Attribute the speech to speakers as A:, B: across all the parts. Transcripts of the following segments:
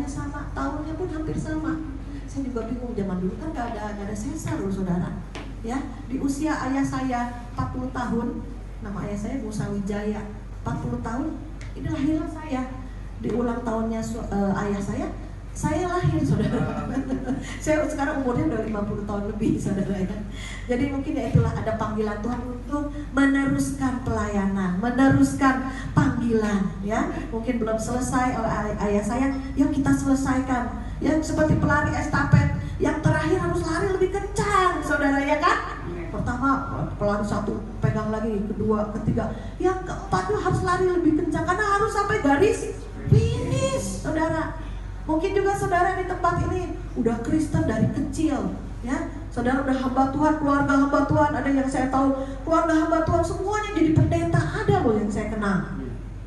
A: bulannya sama, tahunnya pun hampir sama. Saya juga bingung, zaman dulu kan gak ada sensor loh saudara. Ya, di usia ayah saya 40 tahun, nama ayah saya Musa Wijaya, 40 tahun, ini lahirlah saya. Di ulang tahunnya ayah saya lahir saudara. Saya sekarang umurnya udah 50 tahun lebih saudara ya. Jadi mungkin ya itulah, ada panggilan Tuhan untuk meneruskan pelayanan, meneruskan panggilan ya. Mungkin belum selesai oleh ayah saya, yuk kita selesaikan. Ya seperti pelari estafet, yang terakhir harus lari lebih kencang saudara ya kan. Pertama pelari satu pegang lagi, kedua, ketiga, yang keempat tuh harus lari lebih kencang karena harus sampai garis finish saudara. Mungkin juga saudara di tempat ini udah Kristen dari kecil ya. Saudara udah hamba Tuhan, keluarga hamba Tuhan, ada yang saya tahu keluarga hamba Tuhan semuanya jadi pendeta, ada loh yang saya kenal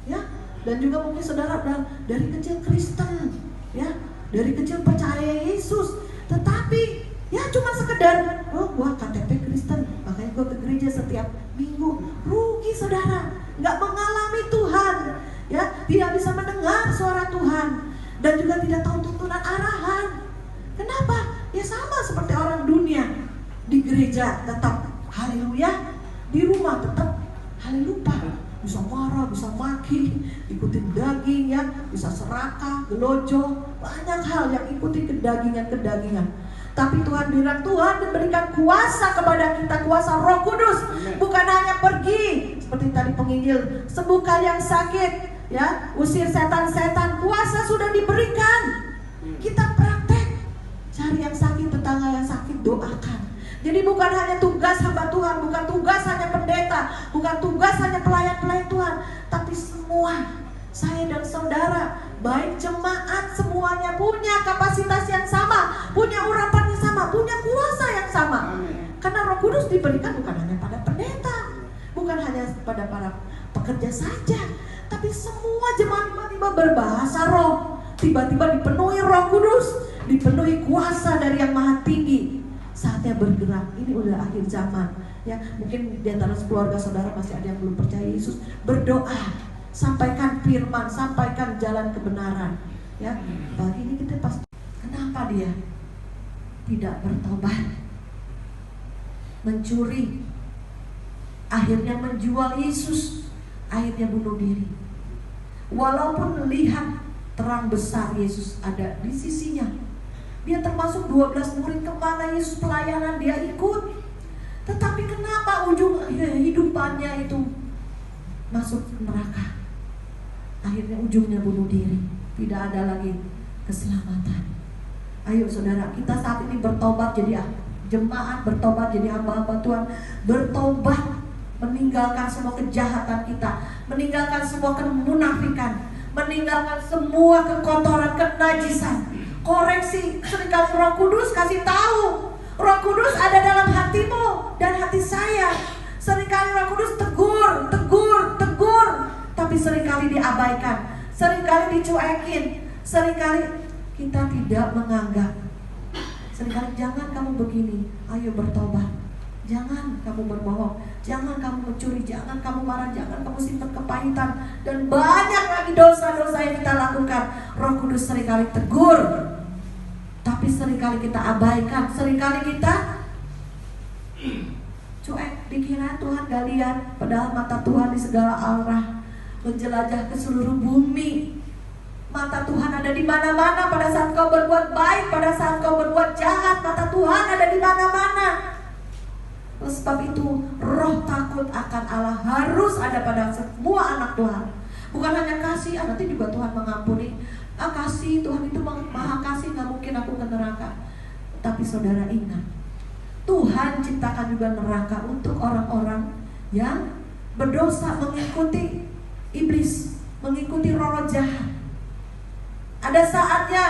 A: ya. Dan juga mungkin saudara udah dari kecil Kristen ya, dari kecil percaya Yesus, tetapi ya cuma sekedar gua KTP Kristen, makanya gua ke gereja setiap minggu. Rugi saudara, nggak mengalami Tuhan ya, tidak bisa mendengar suara Tuhan, dan juga tidak tahu tuntunan arahan. Kenapa? Ya sama seperti orang dunia. Di gereja tetap haleluya, di rumah tetap haleluya. Bisa marah, bisa maki, ikutin daging ya, bisa serakah, gelojoh, banyak hal yang ikuti kedagingan. Tapi Tuhan bilang, Tuhan memberikan kuasa kepada kita, kuasa Roh Kudus. Bukan hanya pergi seperti tadi penginjil, sembuhkan yang sakit ya, usir setan-setan, kuasa sudah diberikan. Kita praktek, cari yang sakit, tetangga yang sakit, doakan. Jadi bukan hanya tugas hamba Tuhan, bukan tugas hanya pendeta, bukan tugas hanya pelayan-pelayan Tuhan, tapi semua, saya dan saudara, baik jemaat, semuanya punya kapasitas yang sama, punya urapan yang sama, punya kuasa yang sama. Karena Roh Kudus diberikan bukan hanya pada pendeta, bukan hanya pada para pekerja saja, tapi semua jemaat tiba-tiba berbahasa roh, tiba-tiba dipenuhi Roh Kudus, dipenuhi kuasa dari yang Maha Tinggi. Saatnya bergerak, ini udah akhir zaman ya. Mungkin di antara keluarga saudara masih ada yang belum percaya Yesus, berdoa, sampaikan firman, sampaikan jalan kebenaran ya. Pagi ini kita pasti, kenapa dia tidak bertobat, mencuri, akhirnya menjual Yesus, akhirnya bunuh diri. Walaupun melihat terang besar Yesus ada di sisinya, dia termasuk 12 murid, kemana Yesus pelayanan dia ikut. Tetapi kenapa ujung hidupannya itu masuk neraka, akhirnya ujungnya bunuh diri, tidak ada lagi keselamatan. Ayo saudara, kita saat ini bertobat jadi jemaat, bertobat jadi hamba-hamba Tuhan, bertobat, meninggalkan semua kejahatan kita, meninggalkan semua kemunafikan, meninggalkan semua kekotoran, kenajisan. Koreksi, seringkali Roh Kudus kasih tahu, Roh Kudus ada dalam hatimu dan hati saya. Seringkali Roh Kudus tegur, tapi seringkali diabaikan, seringkali dicuekin, seringkali kita tidak menganggap. Seringkali jangan kamu begini, ayo bertobat. Jangan kamu berbohong, jangan kamu mencuri, jangan kamu marah, jangan kamu simpan kepahitan, dan banyak lagi dosa-dosa yang kita lakukan. Roh Kudus seringkali tegur, tapi seringkali kita abaikan, seringkali kita cuek, dikira Tuhan gak lihat, padahal mata Tuhan di segala arah, menjelajah ke seluruh bumi. Mata Tuhan ada di mana-mana. Pada saat kau berbuat baik, pada saat kau berbuat jahat, mata Tuhan ada di mana-mana. Oleh sebab itu, roh takut akan Allah harus ada pada semua anak Tuhan. Bukan hanya kasih, nanti juga Tuhan mengampuni. Kasih, Tuhan itu maha kasih, gak mungkin aku ke neraka. Tapi saudara ingat, Tuhan ciptakan juga neraka untuk orang-orang yang berdosa, mengikuti iblis, mengikuti roh jahat. Ada saatnya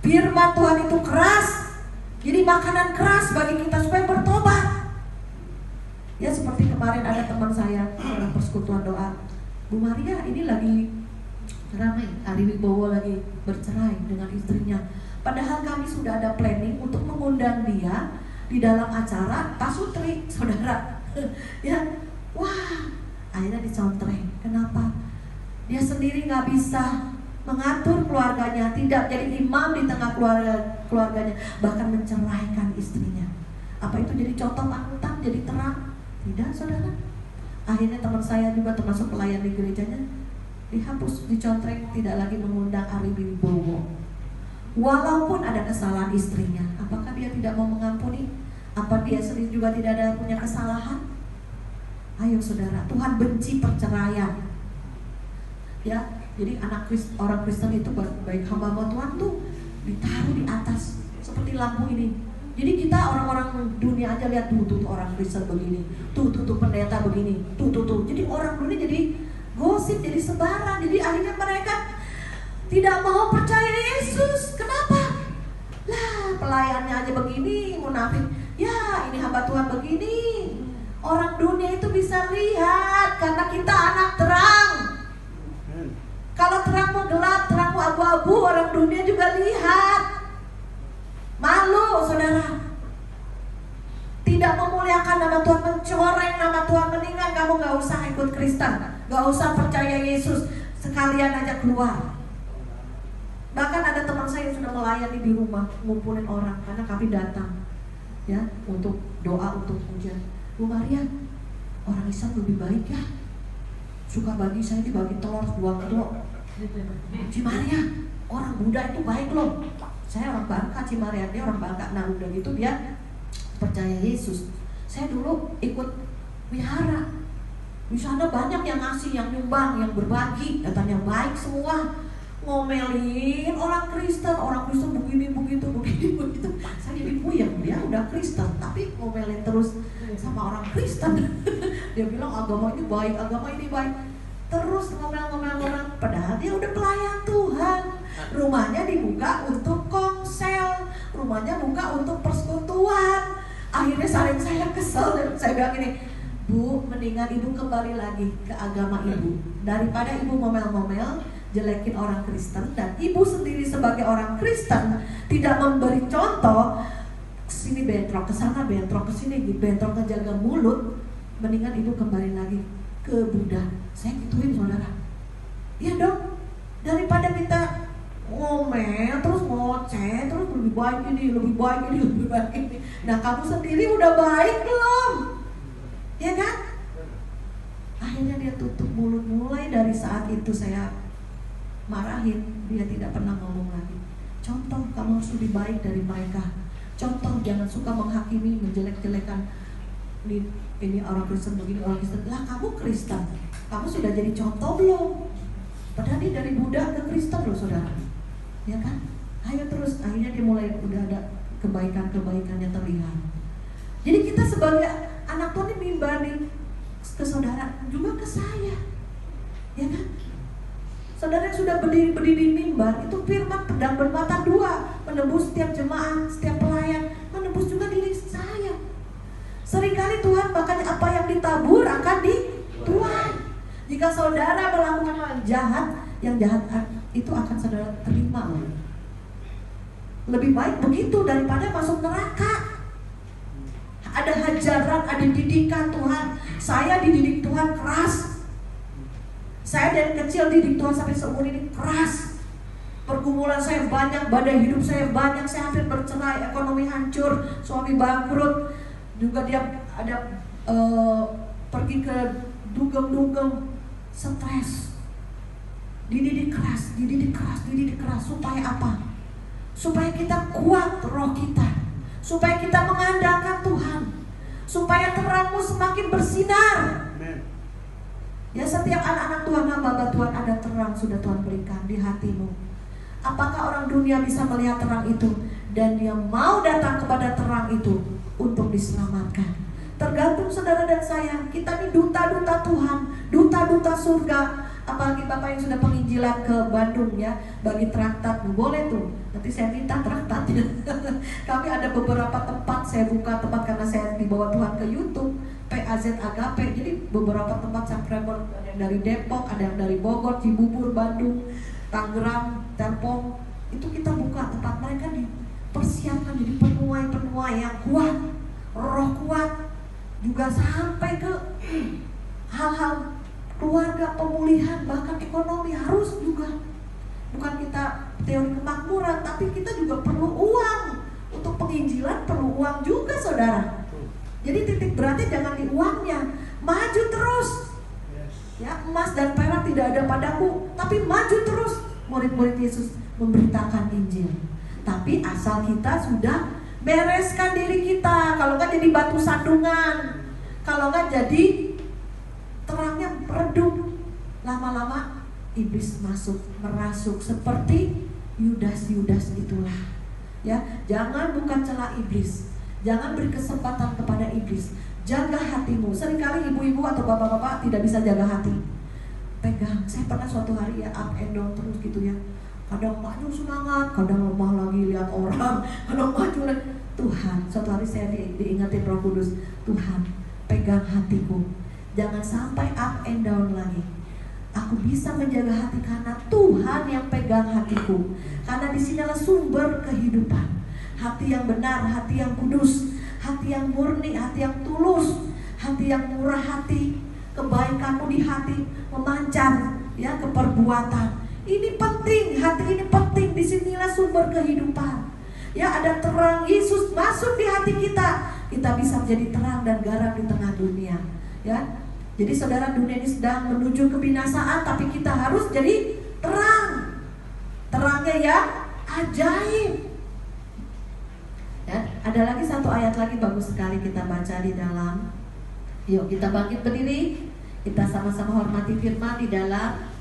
A: firman Tuhan itu keras, jadi makanan keras bagi kita supaya bertobat. Ya seperti kemarin ada teman saya dalam persekutuan doa, Bu Maria ini lagi ramai, Ari Wibowo lagi bercerai dengan istrinya. Padahal kami sudah ada planning untuk mengundang dia di dalam acara pasutri, saudara. Ya, wah, akhirnya dicontreng. Kenapa? Dia sendiri nggak bisa mengatur keluarganya, tidak jadi imam di tengah keluarganya, bahkan menceraikan istrinya. Apa itu jadi contoh panutan, jadi terang? Tidak, saudara. Akhirnya teman saya juga termasuk pelayan di gerejanya dihapus, dicontreng, tidak lagi mengundang Ari Wibowo. Walaupun ada kesalahan istrinya, apakah dia tidak mau mengampuni? Apa dia sendiri juga tidak ada punya kesalahan? Ayo saudara, Tuhan benci perceraian. Ya, jadi orang Kristen itu baik hamba Tuhan tuh ditaruh di atas seperti lampu ini. Jadi kita orang-orang dunia aja lihat tuh orang Kristen begini, tuh pendeta begini, tuh. Jadi orang dunia jadi gosip, jadi sebaran. Jadi akhirnya mereka tidak mau percaya Yesus. Kenapa? Lah, pelayannya aja begini, munafik. Ya, ini hamba Tuhan begini. Orang dunia itu bisa lihat karena kita anak terang. Kalau terangmu gelap, terangmu abu-abu, orang dunia juga lihat. Malu, saudara. Tidak memuliakan nama Tuhan, mencoreng nama Tuhan. Mendingan kamu gak usah ikut Kristen, gak usah percaya Yesus, sekalian aja keluar. Bahkan ada teman saya yang sudah melayani di rumah, ngumpulin orang, karena kami datang ya untuk doa, untuk pujian. Bu Maria, orang Islam lebih baik ya, suka bagi saya dibagi telur 2 kilo. Cimaria, orang Buddha itu baik loh. Saya orang Bangka, Cimaria, dia orang Bangka. Nah udah gitu dia percaya Yesus. Saya dulu ikut wihara, di sana banyak yang ngasih, yang nyumbang, yang berbagi, katanya baik semua. Ngomelin orang Kristen begini begitu. Saya jadi puyeng, dia udah Kristen tapi ngomelin terus sama orang Kristen. Dia bilang agama ini baik, agama ini baik. Terus ngomel. Padahal dia udah pelayan Tuhan. Rumahnya dibuka untuk komsel, rumahnya buka untuk persekutuan. Akhirnya saya kesel dan saya bilang gini, Bu, mendingan ibu kembali lagi ke agama ibu daripada ibu ngomel-ngomel jelekin orang Kristen, dan ibu sendiri sebagai orang Kristen tidak memberi contoh. Kesini bentrok, kesana bentrok, kesini bentrok, ngejaga mulut. Mendingan ibu kembali lagi ke Buddha. Saya gituin, saudara. Iya dong, daripada kita ngomel terus ngoceh terus lebih baik ini. Nah kamu sendiri udah baik belum? Ya kan? Akhirnya dia tutup mulut. Mulai dari saat itu saya marahin, dia tidak pernah ngomong lagi. Contoh, kamu harus lebih baik dari mereka. Contoh, jangan suka menghakimi, menjelek-jelekan. Ini orang Kristen begini, orang Kristen. Lah kamu Kristen, kamu sudah jadi contoh belum? Padahal dia dari Buddha ke Kristen loh, saudara. Ya kan? Ayo terus, akhirnya dia mulai udah ada kebaikan-kebaikannya terlihat. Jadi kita sebagai anak Tuhan ini mimbar ke saudara, juga ke saya. Ya kan? Saudara yang sudah berdiri mimbar, itu firman pedang bermata 2, menembus setiap jemaat, setiap pelayan, menembus juga diri saya. Seringkali Tuhan bahkan apa yang ditabur akan dituai. Jika saudara melakukan hal jahat, yang jahat itu akan saudara terima. Lebih baik begitu daripada masuk neraka. Ada hajaran, ada didikan Tuhan. Saya dididik Tuhan keras. Saya dari kecil didik Tuhan sampai seumur ini keras. Pergumulan saya banyak, badai hidup saya banyak. Saya hampir bercerai, ekonomi hancur, suami bangkrut. Juga dia ada pergi ke dugem, stres. Dididik keras. Supaya apa? Supaya kita kuat roh kita, supaya kita mengandalkan Tuhan, supaya terangmu semakin bersinar. Ya, setiap anak-anak Tuhan, hamba Tuhan, ada terang sudah Tuhan berikan di hatimu. Apakah orang dunia bisa melihat terang itu dan dia mau datang kepada terang itu untuk diselamatkan? Tergantung saudara dan saya. Kita ini duta-duta Tuhan, duta-duta surga. Apalagi Bapak yang sudah penginjilan ke Bandung ya, bagi traktat, boleh tuh. Nanti saya minta traktatnya. Kami ada beberapa tempat, saya buka tempat karena saya dibawa Tuhan ke YouTube, PAZ Agape. Jadi beberapa tempat sampai ada yang dari Depok, ada yang dari Bogor, Cibubur, Bandung, Tangerang, Telpong. Itu kita buka tempat mereka dipersiapkan jadi penuai-penuai yang kuat, roh kuat. Juga sampai ke hal-hal keluarga, pemulihan, bahkan ekonomi harus juga. bukan kita teori kemakmuran, tapi kita juga perlu uang. Untuk penginjilan perlu uang juga, saudara. Jadi titik beratnya jangan di uangnya, maju terus. Ya, emas dan perak tidak ada padaku, tapi maju terus. Murid-murid Yesus memberitakan Injil. Tapi asal kita sudah bereskan diri kita. Kalau nggak jadi batu sandungan, kalau nggak jadi terangnya redup. Lama-lama iblis masuk, merasuk seperti Yudas itulah. Ya, jangan buka celah iblis. Jangan beri kesempatan kepada iblis. Jaga hatimu. Seringkali ibu-ibu atau bapak-bapak tidak bisa jaga hati. Pegang. Saya pernah suatu hari ya up and down terus gitu ya. Kadang maju semangat, kadang lemah lagi lihat orang, kadang maju lagi. Tuhan, suatu hari saya diingatin Roh Kudus, Tuhan, pegang hatiku. Jangan sampai up and down lagi. Aku bisa menjaga hati karena Tuhan yang pegang hatiku. Karena disinilah sumber kehidupan. Hati yang benar, hati yang kudus, hati yang murni, hati yang tulus, hati yang murah hati. Kebaikanmu di hati memancar ya ke perbuatan. Ini penting, hati ini penting. Disinilah sumber kehidupan. Ya, ada terang Yesus masuk di hati kita. Kita bisa menjadi terang dan garam di tengah dunia. Ya, jadi saudara, dunia ini sedang menuju kebinasaan, tapi kita harus jadi terang. Terangnya ya ajaib. Ya, ada lagi satu ayat lagi bagus sekali kita baca di dalam. Yuk kita bangkit berdiri. Kita sama-sama hormati firman di dalam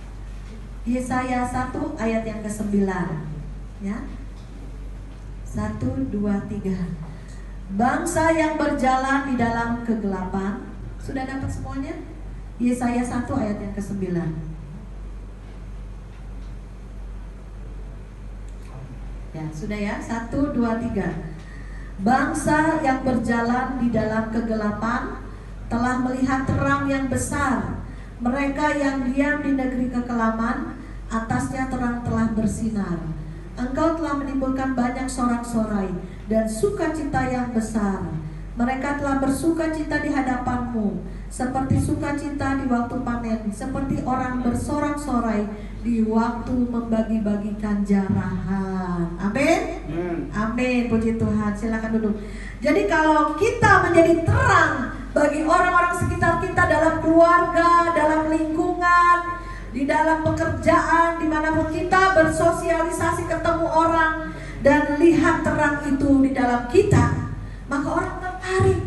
A: Yesaya 1 ayat yang ke-9. Ya. 1, 2, 3. Bangsa yang berjalan di dalam kegelapan. Sudah dapat semuanya? Yesaya 1 ayat yang ke-9. Ya, sudah ya? 1, 2, 3. Bangsa yang berjalan di dalam kegelapan telah melihat terang yang besar. Mereka yang diam di negeri kekelaman, atasnya terang telah bersinar. Engkau telah menimbulkan banyak sorak-sorai dan sukacita yang besar. Mereka telah bersukacita di hadapanmu, seperti sukacita di waktu panen, seperti orang bersorak-sorai di waktu membagi-bagikan jarahan. Amin. Amin. Puji Tuhan. Silakan duduk. Jadi kalau kita menjadi terang bagi orang-orang sekitar kita, dalam keluarga, dalam lingkungan, di dalam pekerjaan, dimanapun kita bersosialisasi, ketemu orang dan lihat terang itu di dalam kita, maka orang tertarik.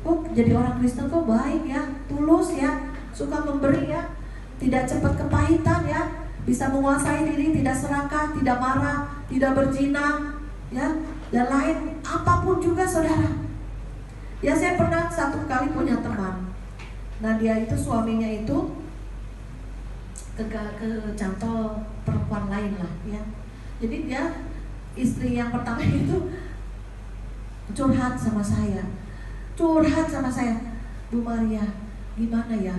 A: Oh, jadi orang Kristen kok baik ya, tulus ya, suka memberi ya, tidak cepat kepahitan ya, bisa menguasai diri, tidak serakah, tidak marah, tidak berzina ya, dan lain apapun juga, saudara. Ya, saya pernah satu kali punya teman. Nah, dia itu suaminya itu kecantol perempuan lain lah ya. Jadi dia, istri yang pertama itu curhat sama saya. Bu Maria, gimana ya?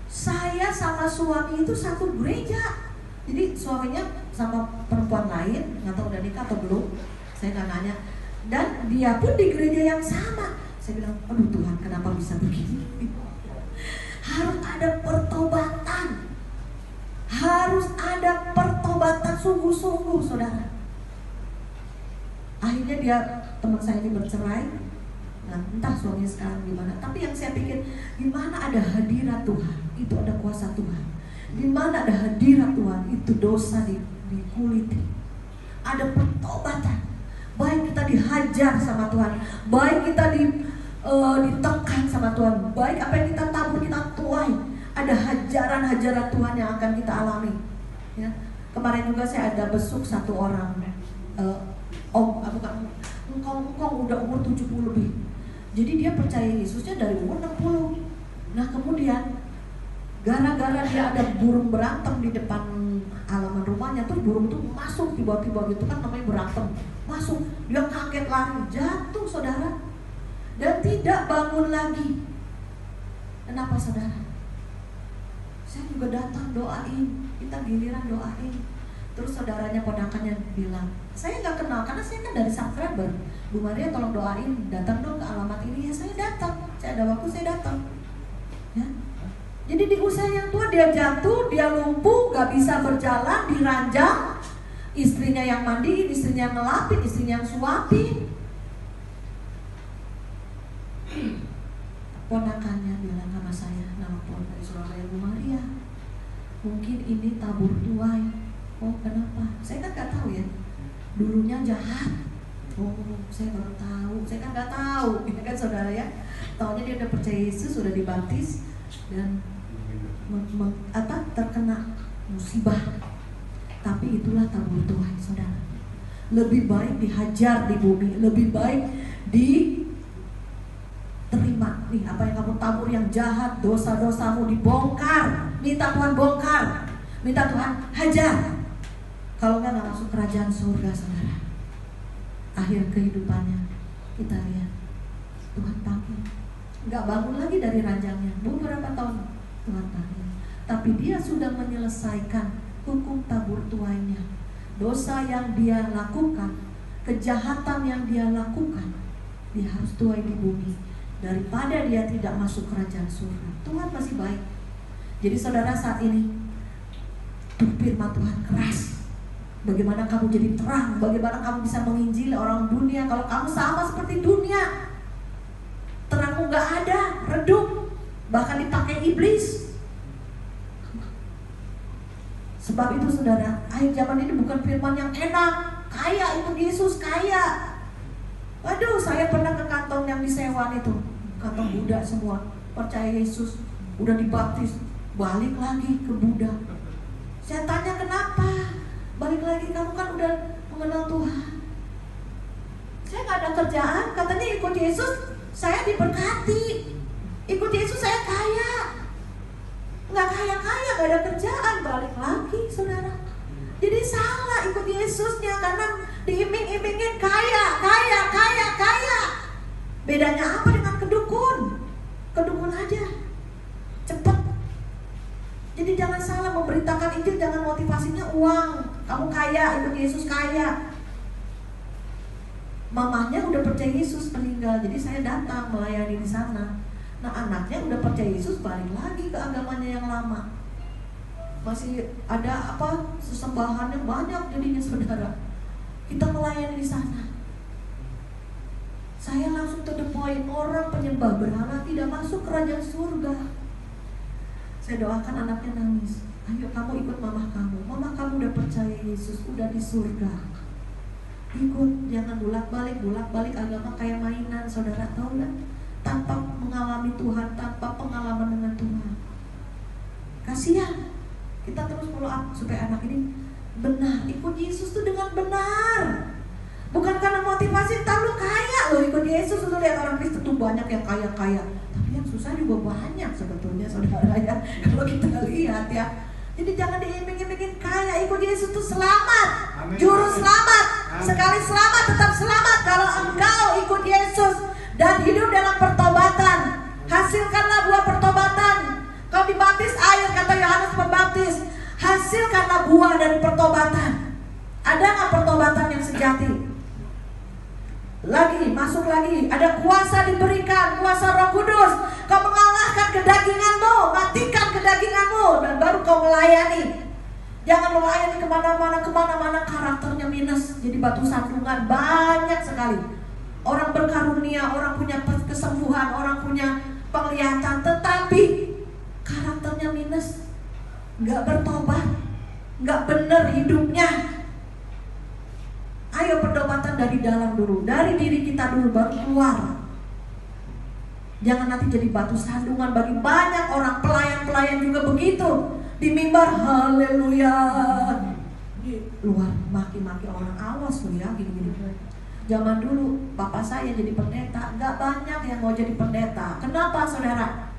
A: Saya sama suami itu satu gereja. Jadi suaminya sama perempuan lain, nggak tahu udah nikah atau belum, saya nggak nanya. Dan dia pun di gereja yang sama. Saya bilang, aduh Tuhan, kenapa bisa begini? Harus ada pertobatan. Harus ada pertobatan sungguh-sungguh, saudara. Akhirnya dia, teman saya ini bercerai. Nah, entah suaminya sekarang gimana. Tapi yang saya pikir, gimana ada hadirat Tuhan, itu ada kuasa Tuhan. Dimana ada hadirat Tuhan, itu dosa dikuliti. Ada pertobatan. Baik kita dihajar sama Tuhan, baik kita ditekan sama Tuhan, baik apa yang kita tabur kita tuai. Ada hajaran-hajaran Tuhan yang akan kita alami ya. Kemarin juga saya ada besuk satu orang, engkau udah umur 70 lebih. Jadi dia percaya Yesusnya dari umur 60. Nah kemudian gara-gara dia ada burung berantem di depan halaman rumahnya, tuh burung itu masuk tiba-tiba gitu kan, namanya berantem, masuk, dia kaget lari, jatuh saudara, dan tidak bangun lagi. Kenapa saudara? Saya juga datang doain, kita giliran doain. Terus saudaranya, ponakannya bilang, saya nggak kenal karena saya kan dari subscriber. Bu Maria tolong doain, datang dong ke alamat ini. Ya saya datang, saya ada waktu saya datang. Ya. Jadi di usia yang tua dia jatuh, dia lumpuh, gak bisa berjalan, diranjang. Istrinya yang mandiin, istrinya yang ngelapin, istrinya yang suapin. Ponakannya bilang sama saya, nelfon dari Surabaya, Bu Maria, mungkin ini tabur tuai. Oh kenapa? Saya kan gak tahu ya. Dulunya jahat. Oh saya baru tahu. Saya kan gak tahu, ya kan saudara ya. Taunya dia udah percaya Yesus, sudah dibaptis dan terkena musibah. Tapi itulah tabur tuai, saudara. Lebih baik dihajar di bumi, lebih baik diterima. Nih apa yang kamu tabur yang jahat, dosa-dosamu dibongkar. Minta Tuhan bongkar, minta Tuhan hajar. Kalau nggak masuk kerajaan surga, saudara. Akhir kehidupannya kita lihat Tuhan panggil, nggak bangun lagi dari ranjangnya. Beberapa tahun Tuhan panggil, tapi dia sudah menyelesaikan hukum tabur tuainya. Dosa yang dia lakukan, kejahatan yang dia lakukan, dia harus tuai di bumi daripada dia tidak masuk kerajaan surga. Tuhan masih baik. Jadi saudara, saat ini firman Tuhan keras. Bagaimana kamu jadi terang, bagaimana kamu bisa menginjili orang dunia kalau kamu sama seperti dunia. Terangmu gak ada, redup, bahkan dipakai iblis. Sebab itu saudara, akhir zaman ini bukan firman yang enak, kaya ikut Yesus, kaya. Waduh, saya pernah ke kantong yang disewa itu, kantong Buddha semua, percaya Yesus, udah dibaptis, balik lagi ke Buddha. Saya tanya kenapa? Balik lagi, kamu kan udah mengenal Tuhan. Saya gak ada kerjaan, katanya ikut Yesus, saya diberkati. Ikut Yesus saya kaya. Nggak kaya-kaya, gak ada kerjaan, balik lagi saudara. Jadi salah ikut Yesusnya karena diiming-imingin kaya. Bedanya apa dengan kedukun? Kedukun aja cepet. Jadi jangan salah memberitakan Injil, jangan motivasinya uang. Kamu kaya, ikut Yesus kaya. Mamahnya udah percaya Yesus, meninggal, jadi saya datang melayani di sana. Nah anaknya udah percaya Yesus, balik lagi ke agamanya yang lama. Masih ada sesembahannya banyak jadinya saudara. Kita melayani di sana. Saya langsung to the point, orang penyembah berhala tidak masuk kerajaan surga. Saya doakan anaknya nangis. Ayo kamu ikut mamah kamu. Mamah kamu udah percaya Yesus, udah di surga. Ikut, jangan bolak-balik agama kayak mainan, saudara tahu kan? Tanpa mengalami Tuhan, tanpa pengalaman dengan Tuhan. Kasihan. Kita terus follow up supaya anak ini benar, ikut Yesus tuh dengan benar. Bukan karena motivasi, tahu lu kaya lo ikut Yesus, lu lihat orang Kristen tuh banyak yang kaya-kaya. Tapi yang susah juga banyak sebetulnya saudara ya. Kalau kita lihat ya. Jadi jangan diiming-imingin kaya, ikut Yesus tuh selamat. Amin. Juru selamat. Amin. Sekali selamat tetap selamat kalau engkau ikut Yesus dan hidup dalam pertobatan. Hasilkanlah buah pertobatan. Kau dibaptis air kata Yohanes Pembaptis, hasilkanlah buah dari pertobatan. Ada nggak pertobatan yang sejati? Lagi, masuk lagi. Ada kuasa diberikan, kuasa Roh Kudus. Kau mengalahkan kedaginganmu, matikan kedaginganmu, dan baru kau melayani. Jangan melayani kemana-mana karakternya minus, jadi batu sandungan. Banyak sekali orang berkarunia, orang punya kesembuhan, orang punya penglihatan, tetapi karakternya minus, nggak bertobat, nggak benar hidupnya. Ayo pertobatan dari dalam dulu, dari diri kita dulu, baru keluar. Jangan nanti jadi batu sandungan bagi banyak orang. Pelayan-pelayan juga begitu. Di mimbar haleluya, di luar maki-maki orang, awas lu ya, gini-gini. Zaman dulu bapak saya jadi pendeta, gak banyak yang mau jadi pendeta. Kenapa saudara?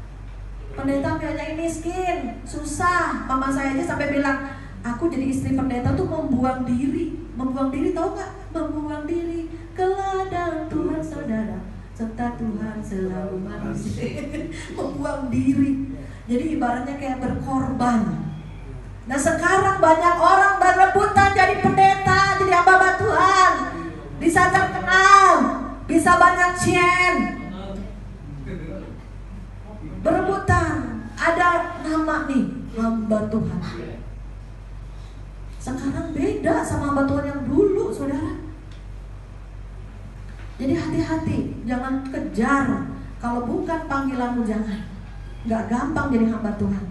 A: Pendeta biayanya miskin, susah. Mama saya aja sampai bilang, aku jadi istri pendeta tuh membuang diri. Membuang diri, tahu gak? Membuang diri ke ladang Tuhan saudara, serta Tuhan selalu manusia. Membuang diri. Jadi ibaratnya kayak berkorban. Nah sekarang banyak orang berebutan jadi pendeta, jadi hamba Tuhan, bisa terkenal, bisa banyak cien, berebutan. Ada nama nih hamba Tuhan. Sekarang beda sama hamba Tuhan yang dulu, saudara. Jadi hati-hati, jangan kejar. Kalau bukan panggilanmu jangan. Gak gampang jadi hamba Tuhan.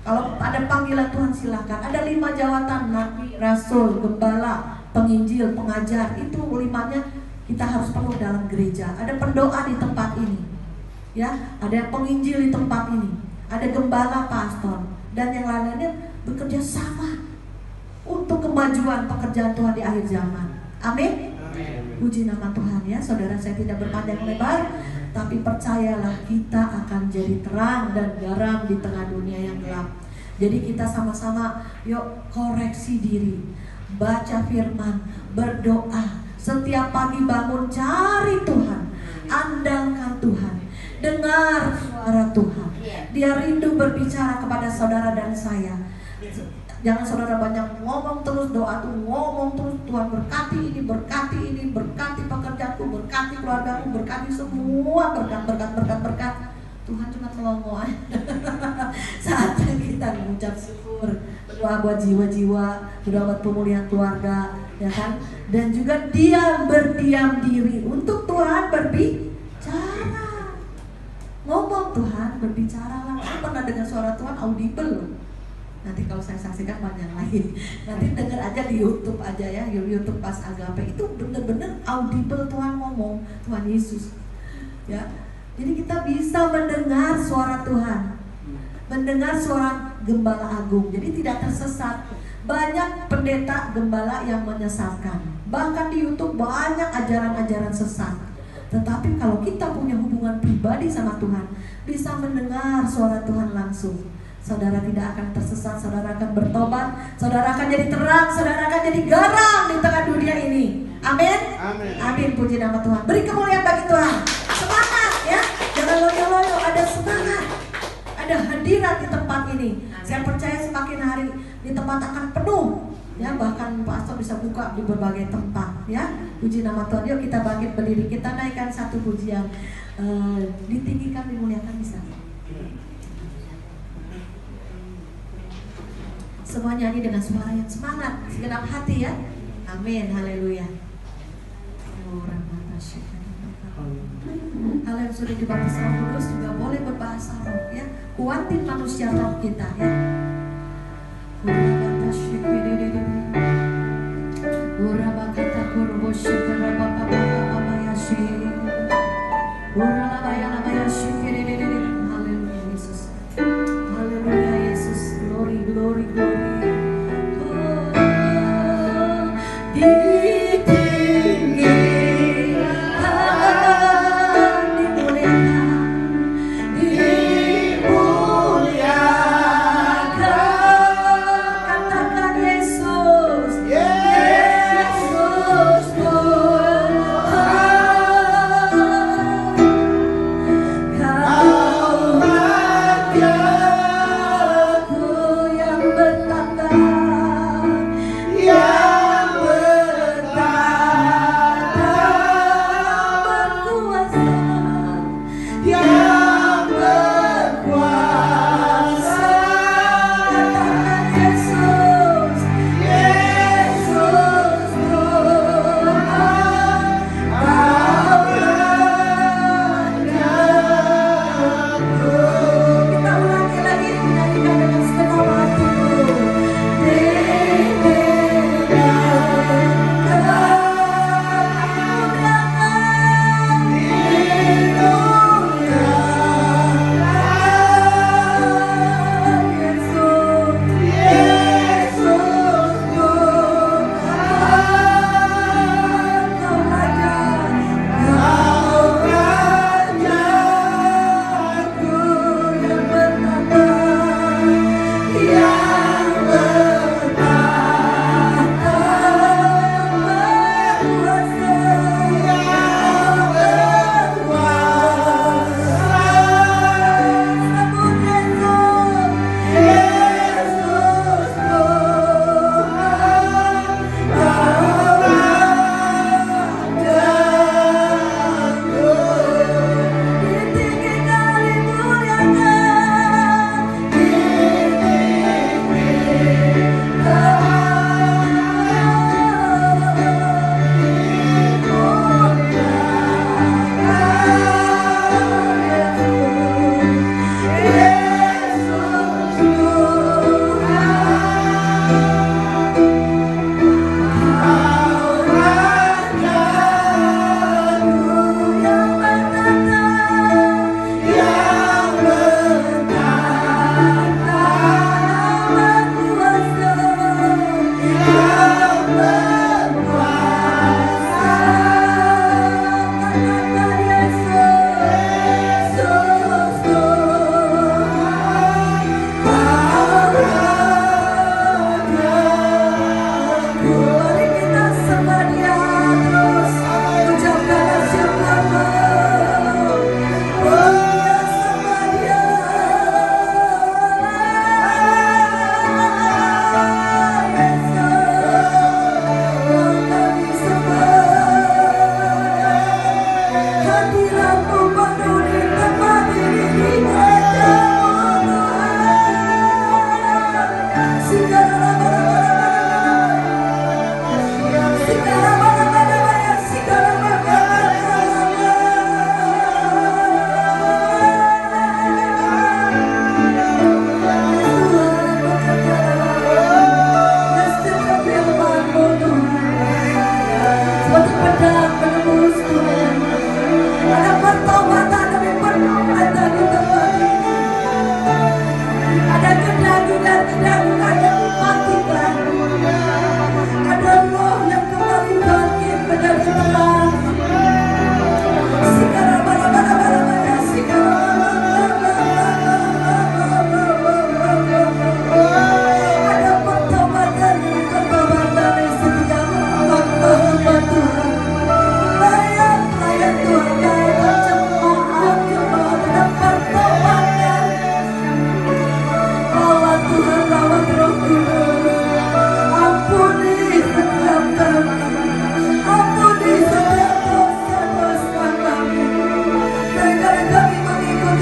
A: Kalau ada panggilan Tuhan silakan. Ada 5 jawatan: nabi, rasul, gembala, penginjil, pengajar. Itu 5-nya kita harus penuh dalam gereja. Ada pendoa di tempat ini, ya. Ada penginjil di tempat ini. Ada gembala, pastor, dan yang lain-lainnya bekerja sama untuk kemajuan pekerjaan Tuhan di akhir zaman. Amin. Puji nama Tuhan ya, saudara. Saya tidak berpanjang lebar, tapi percayalah kita akan jadi terang dan garam di tengah dunia yang gelap. Jadi kita sama-sama yuk koreksi diri, baca firman, berdoa, setiap pagi bangun cari Tuhan, andalkan Tuhan, dengar suara Tuhan. Dia rindu berbicara kepada saudara dan saya. Jangan saudara banyak ngomong terus, doa tuh ngomong terus, Tuhan berkati ini, berkati pekerjaanku, berkati keluargaku, berkati semua, berkat. Tuhan cuma melongo aja. Saatnya kita mengucap syukur, berdoa buat jiwa-jiwa, berdoa buat pemulihan keluarga, ya kan? Dan juga berdiam diri untuk Tuhan berbicara. Ngomong Tuhan, berbicara lah. Saya pernah dengar suara Tuhan audible. Nanti kalau saya saksikan panjang lagi. Nanti dengar aja di YouTube aja ya, YouTube Pas Agape. Itu bener-bener audible Tuhan ngomong, Tuhan Yesus. Ya, jadi kita bisa mendengar suara Tuhan, mendengar suara Gembala Agung. Jadi tidak tersesat. Banyak pendeta gembala yang menyesatkan. Bahkan di YouTube banyak ajaran-ajaran sesat. Tetapi kalau kita punya hubungan pribadi sama Tuhan, bisa mendengar suara Tuhan langsung, saudara tidak akan tersesat, saudara akan bertobat, saudara akan jadi terang, saudara akan jadi garam di tengah dunia ini. Amin. Amin. Puji nama Tuhan. Beri kemuliaan bagi Tuhan. Semangat ya. Jangan loyo-loyo, ada semangat. Ada hadirat di tempat ini. Saya percaya semakin hari di tempat akan penuh. Ya, bahkan pastor bisa buka di berbagai tempat ya. Puji nama Tuhan. Yuk kita bangkit berdiri, kita naikkan satu pujian. Ditinggikan, dimuliakan bisa. Semua nyanyi dengan suara yang semangat, segenap hati ya. Amin, haleluya. Hal yang sudah dibaptis Roh Kudus juga boleh berbahasa roh ya. Kuatin manusia roh kita ya. Haleluya Yesus. Haleluya Yesus. Glory, glory, glory.
B: Ah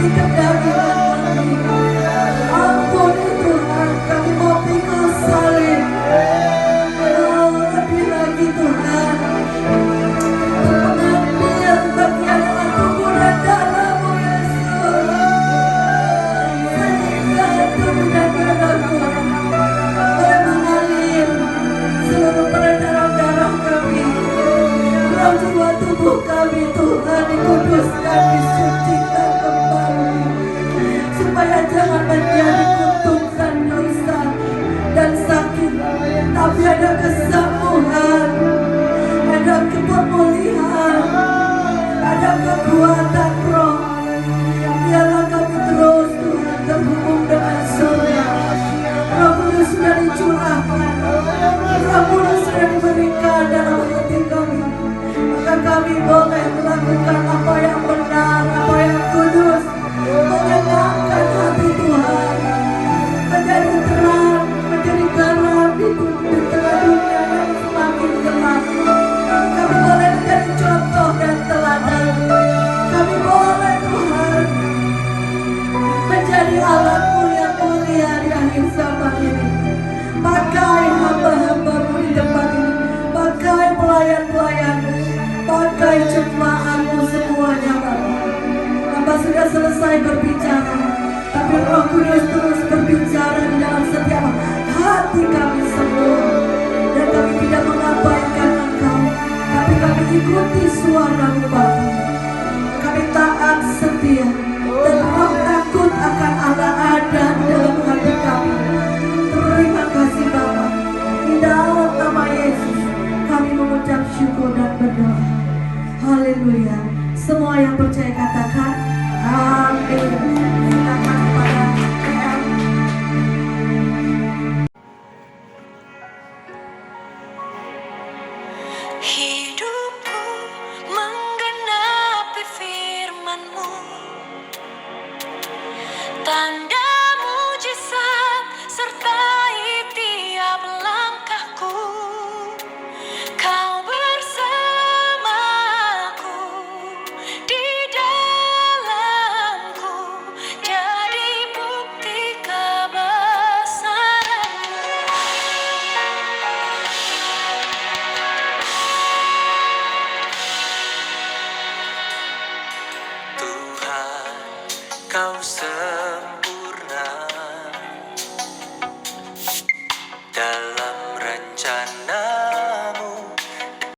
A: Ampuni kedagingan kami. Ampuni Tuhan, kami mau pikul salib. Oh, lebih lagi Tuhan, mengambil bagian dengan tubuh dan darah-Mu Yesus, sehingga tubuh dan darah-Mu boleh mengalir seluruh peredaran darah kami, dalam jiwa tubuh kami Tuhan, dikuduskan, disucikan kembali, supaya jangan menjadi kutukan dosa dan sakit, tapi ada kesembuhan, ada kepemulihan, ada kekuatan roh. Biarlah kami terus Tuhan terhubung dengan surga. Roh Kudus sudah dicurahkan, Roh Kudus sudah diberikan dalam hati kami, maka kami boleh melakukan apa yang benar, apa yang kudus, menyenangkan hati Tuhan, menjadi terang, menjadi garam di tengah dunia yang semakin gelap. Kami boleh menjadi contoh dan teladan. Kami boleh Tuhan menjadi alat-Mu yang mulia di akhir zaman ini. Pakai hamba-hamba-Mu di depan ini, pakai pelayan-pelayan-Mu, pakai jemaat-Mu semuanya Bapa. Hamba sudah selesai berbicara, tapi Roh Kudus terus berbicara di dalam setiap hati kami semua. Dan kami tidak mengabaikan Engkau, tapi kami ikuti suara-Mu Bapa. Kami taat setia, dan roh takut akan Allah ada di dalam hati kami. Terima kasih Bapa. Di dalam nama Yesus kami mengucap syukur dan berdoa. Haleluya. Semua yang percaya katakan amin. Silakan kepada PM.
B: Hidupku menggenapi firman-Mu, tanda mujizat sertai tiap langkahku. Kau bersamaku, di dalamku, jadi bukti kebesaran-Mu. Tuhan, Kau